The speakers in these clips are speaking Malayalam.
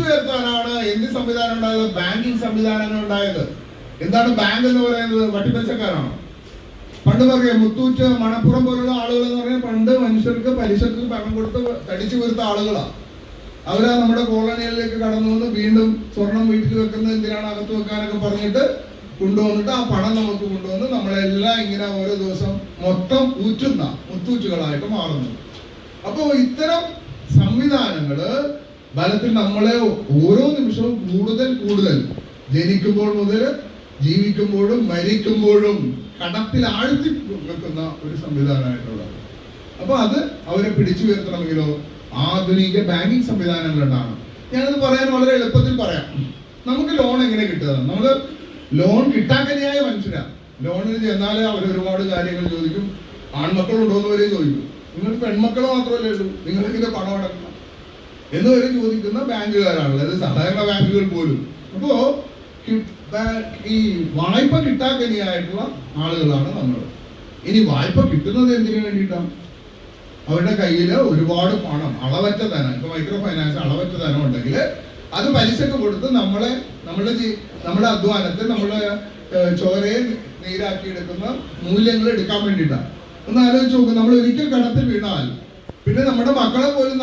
ഉയർത്താനാണ് എന്ത് സംവിധാനം ഉണ്ടായത്? ബാങ്കിങ് സംവിധാനങ്ങൾ ഉണ്ടായത്. എന്താണ് ബാങ്ക് എന്ന് പറയുന്നത്? വട്ടിപ്പലിശക്കാരാണോ? പണ്ട് പറയാം, മുത്തൂറ്റ്, മണപ്പുറം പോലുള്ള ആളുകൾ എന്ന് പറഞ്ഞാൽ പണ്ട് മനുഷ്യർക്ക് പലിശക്ക് പണം കൊടുത്ത് തടിച്ചു വീർത്ത ആളുകളാണ്. അവരാ നമ്മുടെ കോളനികളിലേക്ക് കടന്നു വന്ന് വീണ്ടും സ്വർണം വീട്ടിൽ വെക്കുന്നത് എന്തിനാണ്, അകത്ത് വെക്കാനൊക്കെ പറഞ്ഞിട്ട് കൊണ്ടുവന്നിട്ട് ആ പണം നമുക്ക് കൊണ്ടുവന്ന് നമ്മളെല്ലാം ഇങ്ങനെ ഓരോ ദിവസം മൊത്തം ഊറ്റുന്ന മുത്തൂറ്റുകളായിട്ട് മാറുന്നു. അപ്പോൾ ഇത്തരം സംവിധാനങ്ങള് ഫലത്തിൽ നമ്മളെ ഓരോ നിമിഷവും കൂടുതൽ കൂടുതൽ ജനിക്കുമ്പോൾ മുതൽ ജീവിക്കുമ്പോഴും മരിക്കുമ്പോഴും കടത്തിൽ ആഴ്ത്തി വെക്കുന്ന ഒരു സംവിധാനമായിട്ടുള്ളത്. അപ്പൊ അത് അവരെ പിടിച്ചു ഉയർത്തണമെങ്കിലോ ആധുനിക ബാങ്കിങ് സംവിധാനങ്ങളുണ്ടാണ്. ഞാനത് പറയാൻ വളരെ എളുപ്പത്തിൽ പറയാം. നമുക്ക് ലോൺ എങ്ങനെ കിട്ടുക? നമുക്ക് ലോൺ കിട്ടാക്കനിയായ മനുഷ്യരാണ്. ലോണിന് ചെന്നാൽ അവർ ഒരുപാട് കാര്യങ്ങൾ ചോദിക്കും. ആൺമക്കളുണ്ടോന്ന് വരെ ചോദിക്കും. നിങ്ങൾ പെൺമക്കൾ മാത്രമല്ലേ ഉള്ളൂ, നിങ്ങളിങ്ങനെ പണം അടക്കണം എന്ന് വരെ ചോദിക്കുന്ന ബാങ്കുകാരാണല്ലോ, അത് സഹകരണ ബാങ്കുകൾ പോലും. അപ്പോ ഈ വായ്പ കിട്ടാക്കനിയായിട്ടുള്ള ആളുകളാണ് നമ്മൾ. ഇനി വായ്പ കിട്ടുന്നത് എന്തിനു വേണ്ടിയിട്ടാണ്? അവരുടെ കയ്യിൽ ഒരുപാട് പണം, അളവറ്റ ധനം, ഇപ്പൊ മൈക്രോ ഫൈനാൻസ് അളവറ്റ ധനം ഉണ്ടെങ്കിൽ അത് പലിശക്ക് കൊടുത്ത് നമ്മുടെ അധ്വാനത്തെ, നമ്മുടെ ചോരയെ നീരാക്കിയെടുക്കുന്ന മൂല്യങ്ങൾ എടുക്കാൻ വേണ്ടിയിട്ടാണ്. ഒന്ന് ആലോചിച്ച് നോക്കും, നമ്മൾ ഒരിക്കൽ കടത്തിൽ വീണാൽ പിന്നെ നമ്മുടെ മക്കളെ പോലും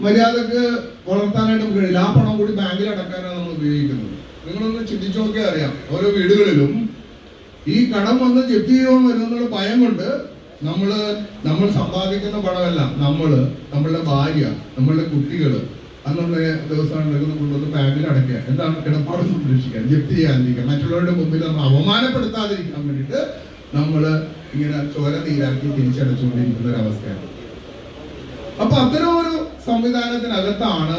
മര്യാദക്ക് വളർത്താനായിട്ട് നമുക്ക് കഴിയില്ല. ആ പണം കൂടി ബാങ്കിൽ അടക്കാനാണ് നമ്മൾ ഉപയോഗിക്കുന്നത്. നിങ്ങളൊന്ന് ചിന്തിച്ചു നോക്കിയാൽ അറിയാം, ഓരോ വീടുകളിലും ഈ കടം വന്ന് ജപ്തി ചെയ്യുവാൻ വരുന്നുള്ള ഭയം കൊണ്ട് നമ്മൾ സമ്പാദിക്കുന്ന പണമല്ല, നമ്മളുടെ ഭാര്യ, നമ്മളുടെ കുട്ടികള് അന്നുള്ള ദിവസം കൊണ്ടുവന്ന് ബാങ്കിൽ അടയ്ക്കുക. എന്താണ്? കിടപ്പാട് സംരക്ഷിക്കാൻ, ജപ്തി ചെയ്യാതിരിക്കാൻ, മറ്റുള്ളവരുടെ മുമ്പിൽ നമ്മൾ അവമാനപ്പെടുത്താതിരിക്കാൻ വേണ്ടിയിട്ട് നമ്മൾ ഇങ്ങനെ ചോര നീരാക്കി തിരിച്ചടച്ചുകൊണ്ടിരിക്കുന്ന ഒരു അവസ്ഥയാണ്. അപ്പൊ അത്തരം ഒരു സംവിധാനത്തിനകത്താണ്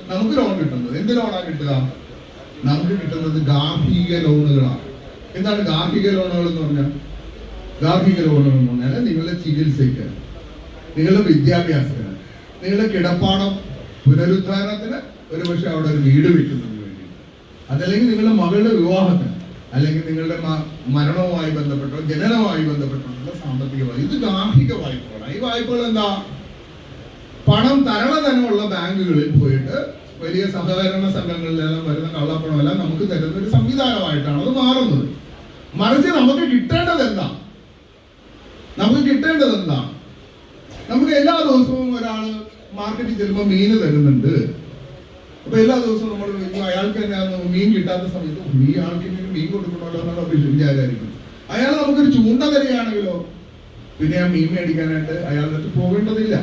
നമുക്ക് ലോൺ കിട്ടുന്നത്. എന്ത് ലോണാണ് കിട്ടുക? നമുക്ക് കിട്ടുന്നത് ഗാർഹിക ലോണുകളാണ്. എന്താണ് ഗാർഹിക ലോണുകൾ എന്ന് പറഞ്ഞാൽ? ഗാർഹിക ലോണുകൾ എന്ന് പറഞ്ഞാൽ നിങ്ങളുടെ ചികിത്സയ്ക്ക്, നിങ്ങളുടെ വിദ്യാഭ്യാസത്തിന്, നിങ്ങളുടെ കിടപ്പാടം പുനരുദ്ധാരണത്തിന്, ഒരുപക്ഷെ അവിടെ ഒരു വീട് വെക്കുന്നതിന് വേണ്ടി, അതല്ലെങ്കിൽ നിങ്ങളുടെ മകളുടെ വിവാഹത്തിന്, അല്ലെങ്കിൽ നിങ്ങളുടെ മരണവുമായി ബന്ധപ്പെട്ടോ ജനനവുമായി ബന്ധപ്പെട്ടുള്ള സാമ്പത്തികമായി, ഇത് ഗാർഹിക വായ്പകളാണ്. ഈ വായ്പകൾ എന്താ? പണം തരണധനമുള്ള ബാങ്കുകളിൽ പോയിട്ട് വലിയ സഹകരണ സംഘങ്ങളിലെല്ലാം വരുന്ന കള്ളപ്പണമെല്ലാം നമുക്ക് തരുന്ന ഒരു സംവിധാനമായിട്ടാണ് അത് മാറുന്നത്. മറിച്ച് നമുക്ക് കിട്ടേണ്ടത് എന്താ? നമുക്ക് എല്ലാ ദിവസവും ഒരാള് മാർക്കറ്റിൽ ചെല്ലുമ്പോൾ മീന് തരുന്നുണ്ട്. അപ്പൊ എല്ലാ ദിവസവും നമ്മൾ അയാൾക്ക് തന്നെ മീൻ കിട്ടാത്ത സമയത്ത് ഈ ആൾക്ക് മീൻ കൊടുക്കണമല്ലോ എന്നുള്ള വിചാരമായിരിക്കും. അയാൾ നമുക്കൊരു ചൂണ്ട തരികയാണെങ്കിലോ പിന്നെ ആ മീൻ മേടിക്കാനായിട്ട് അയാളുടെ അടുത്ത് പോകേണ്ടതില്ല.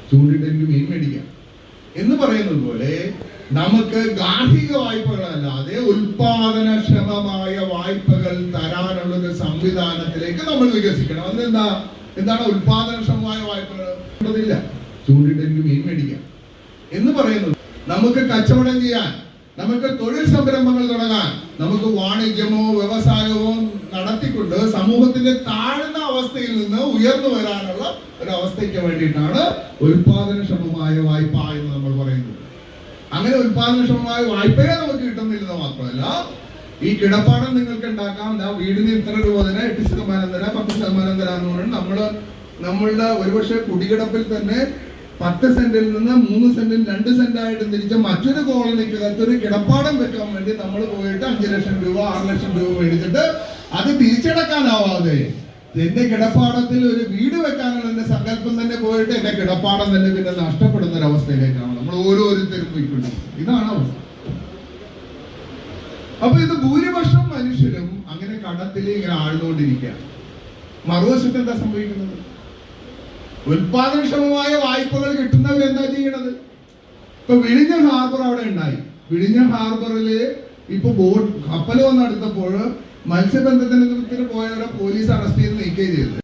ചൂണ്ടിട്ട് എനിക്ക് മീൻ മേടിക്കാം എന്ന് പറയുന്നത് പോലെ നമുക്ക് ഗാർഹിക വായ്പകളല്ലാതെ ഉൽപാദനക്ഷമമായ വായ്പകൾ തരാനുള്ള ഒരു സംവിധാനത്തിലേക്ക് നമ്മൾ വികസിക്കണം. എന്താണ് ഉൽപാദനക്ഷമമായ വായ്പകൾ? ചൂണ്ടിട്ട് എനിക്ക് മീൻ മേടിക്കാം എന്ന് പറയുന്നത്. നമുക്ക് കച്ചവടം ചെയ്യാൻ, നമുക്ക് തൊഴിൽ സംരംഭങ്ങൾ തുടങ്ങാൻ, നമുക്ക് വാണിജ്യമോ വ്യവസായമോ നടത്തിക്കൊണ്ട് സമൂഹത്തിന്റെ താഴ്ന്ന അവസ്ഥയിൽ നിന്ന് ഉയർന്നു വരാനുള്ള ഒരു അവസ്ഥയ്ക്ക് വേണ്ടിയിട്ടാണ് ഉൽപാദനക്ഷമമായ വായ്പ എന്ന് നമ്മൾ പറയുന്നത്. അങ്ങനെ ഉൽപാദനക്ഷമമായ വായ്പയെ നമുക്ക് കിട്ടുന്നില്ലെന്ന് മാത്രമല്ല, ഈ കിടപ്പാടം നിങ്ങൾക്ക് ഉണ്ടാക്കാം, വീടിന് ഇത്ര രൂപ തരാം, 8% തരാം, 10% തരാന്ന് പറഞ്ഞാൽ നമ്മളുടെ ഒരുപക്ഷെ കുടികിടപ്പിൽ തന്നെ 10 സെന്റിൽ നിന്ന് 3 സെന്റിൽ 2 സെന്റായിട്ട് തിരിച്ച മറ്റൊരു കോളനിക്കകത്ത് ഒരു കിടപ്പാടം വെക്കാൻ വേണ്ടി നമ്മൾ പോയിട്ട് 5 ലക്ഷം രൂപ 6 ലക്ഷം രൂപ മേടിച്ചിട്ട് അത് തിരിച്ചടക്കാനാവാതെ എന്റെ കിടപ്പാടത്തിൽ ഒരു വീട് വെക്കാനുള്ള എന്റെ സങ്കല്പം തന്നെ പോയിട്ട് എന്റെ കിടപ്പാടം തന്നെ പിന്നെ നഷ്ടപ്പെടുന്ന ഒരു അവസ്ഥയിലേക്കാണ് നമ്മൾ ഓരോരുത്തരും പോയിക്കൊണ്ടിരിക്കുന്നത്. ഇതാണ് അവസ്ഥ. അപ്പൊ ഇത് ഭൂരിപക്ഷം മനുഷ്യരും അങ്ങനെ കടത്തിൽ ഇങ്ങനെ ആഴ്ന്നുകൊണ്ടിരിക്കുകയാണ്. മറുവശത്ത് എന്താ സംഭവിക്കുന്നത്? ഉൽപാദനക്ഷമമായ വായ്പകൾ കിട്ടുന്നവർ എന്താ ചെയ്യണത്? ഇപ്പൊ വിഴിഞ്ഞം ഹാർബർ അവിടെ ഉണ്ടായി. വിഴിഞ്ഞം ഹാർബറില് ഇപ്പൊ കപ്പൽ വന്നെടുത്തപ്പോൾ മത്സ്യബന്ധനത്തിന് പോയവരെ പോലീസ് അറസ്റ്റ് ചെയ്ത് നീക്കുകയും ചെയ്തത്.